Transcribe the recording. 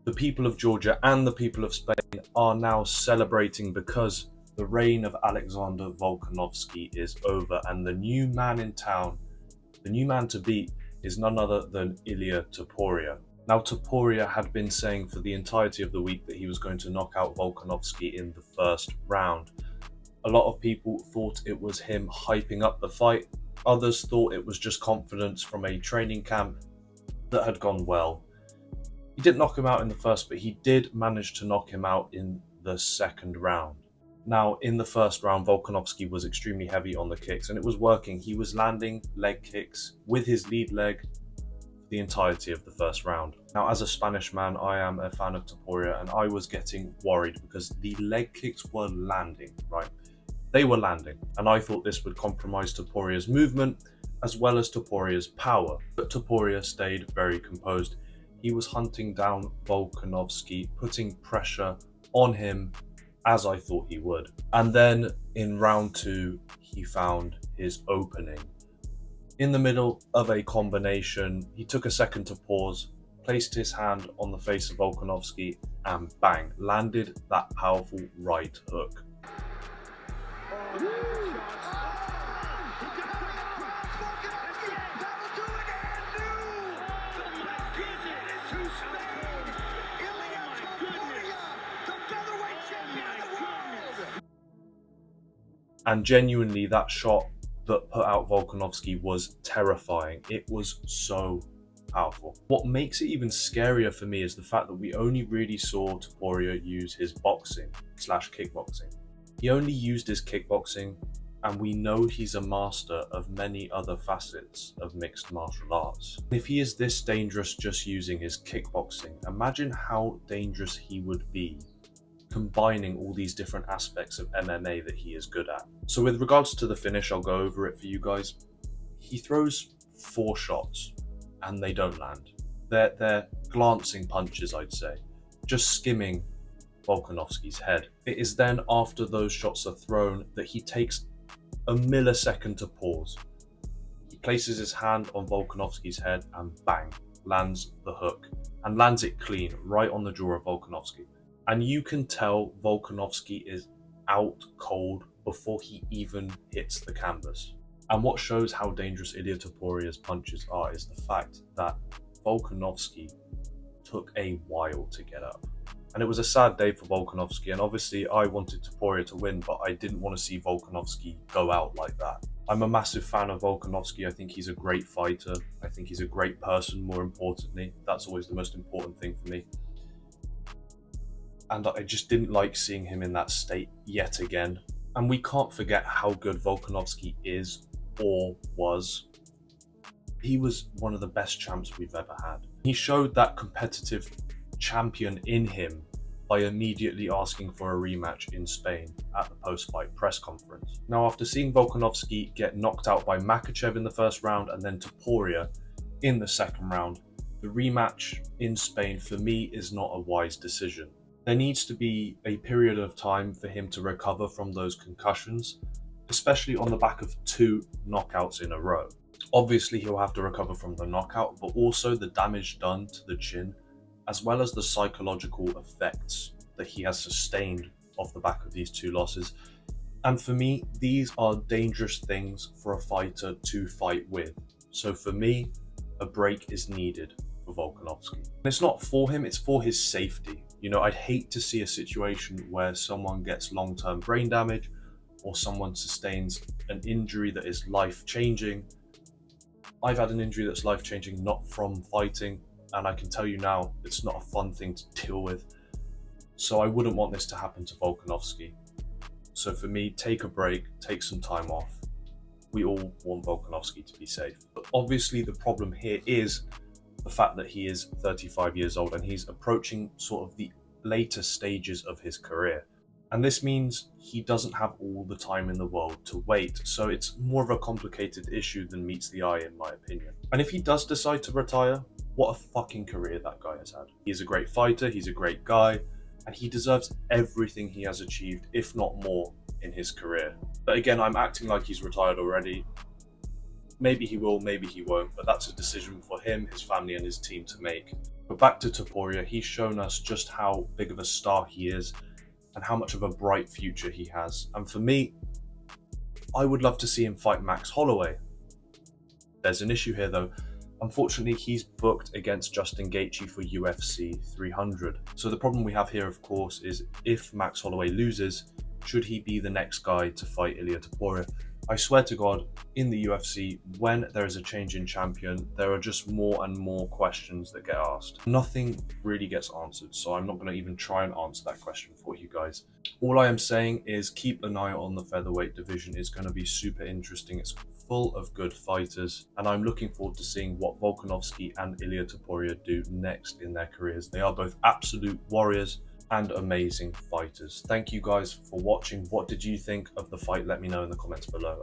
The people of Georgia and the people of Spain are now celebrating because the reign of Alexander Volkanovski is over, and the new man in town, the new man to beat, is none other than Ilia Topuria. Now, Topuria had been saying for the entirety of the week that he was going to knock out Volkanovski in the first round. A lot of people thought it was him hyping up the fight. Others thought it was just confidence from a training camp that had gone well. He didn't knock him out in the first, but he did manage to knock him out in the second round. Now, in the first round, Volkanovski was extremely heavy on the kicks, and it was working. He was landing leg kicks with his lead leg the entirety of the first round. Now, as a Spanish man, I am a fan of Topuria, and I was getting worried because the leg kicks were landing, right? They were landing, and I thought this would compromise Topuria's movement as well as Topuria's power. But Topuria stayed very composed. He was hunting down Volkanovski, putting pressure on him as I thought he would. And then in round two, he found his opening. In the middle of a combination, he took a second to pause, placed his hand on the face of Volkanovski, and bang, landed that powerful right hook. And genuinely, that shot that put out Volkanovski was terrifying. It was so powerful. What makes it even scarier for me is the fact that we only really saw Topuria use his boxing / kickboxing. He only used his kickboxing, and we know he's a master of many other facets of mixed martial arts. If he is this dangerous just using his kickboxing, imagine how dangerous he would be combining all these different aspects of MMA that he is good at. So with regards to the finish, I'll go over it for you guys. He throws 4 shots and they don't land. They're glancing punches, I'd say, just skimming Volkanovski's head. It is then after those shots are thrown that he takes a millisecond to pause. He places his hand on Volkanovski's head and bang, lands the hook, and lands it clean right on the jaw of Volkanovski. And you can tell Volkanovski is out cold before he even hits the canvas. And what shows how dangerous Ilia Topuria's punches are is the fact that Volkanovski took a while to get up. And it was a sad day for Volkanovski, and obviously I wanted Topuria to win, but I didn't want to see Volkanovski go out like that. I'm a massive fan of Volkanovski. I think he's a great fighter. I think he's a great person, more importantly. That's always the most important thing for me. And I just didn't like seeing him in that state yet again. And we can't forget how good Volkanovski is or was. He was one of the best champs we've ever had. He showed that competitive champion in him by immediately asking for a rematch in Spain at the post-fight press conference. Now, after seeing Volkanovski get knocked out by Makhachev in the first round and then Topuria in the second round, the rematch in Spain for me is not a wise decision. There needs to be a period of time for him to recover from those concussions, especially on the back of 2 knockouts in a row. Obviously, he'll have to recover from the knockout, but also the damage done to the chin, as well as the psychological effects that he has sustained off the back of these 2 losses. And for me, these are dangerous things for a fighter to fight with. So for me, a break is needed for Volkanovski. And it's not for him, it's for his safety. You know, I'd hate to see a situation where someone gets long-term brain damage or someone sustains an injury that is life-changing. I've had an injury that's life-changing, not from fighting, and I can tell you now, it's not a fun thing to deal with. So I wouldn't want this to happen to Volkanovski. So for me, take a break, take some time off. We all want Volkanovski to be safe. But obviously the problem here is the fact that he is 35 years old and he's approaching sort of the later stages of his career. And this means he doesn't have all the time in the world to wait. So it's more of a complicated issue than meets the eye, in my opinion. And if he does decide to retire, what a fucking career that guy has had. He's a great fighter, he's a great guy, and he deserves everything he has achieved, if not more, in his career. But again, I'm acting like he's retired already. Maybe he will, maybe he won't, but that's a decision for him, his family, and his team to make. But back to Topuria, he's shown us just how big of a star he is and how much of a bright future he has. And for me, I would love to see him fight Max Holloway. There's an issue here though. Unfortunately, he's booked against Justin Gaethje for UFC 300. So the problem we have here, of course, is if Max Holloway loses, should he be the next guy to fight Ilia Topuria? I swear to God, in the UFC, when there is a change in champion, there are just more and more questions that get asked. Nothing really gets answered, so I'm not going to even try and answer that question for you guys. All I am saying is keep an eye on the featherweight division. It's going to be super interesting. It's full of good fighters, and I'm looking forward to seeing what Volkanovski and Ilia Topuria do next in their careers. They are both absolute warriors and amazing fighters. Thank you guys for watching. What did you think of the fight? Let me know in the comments below.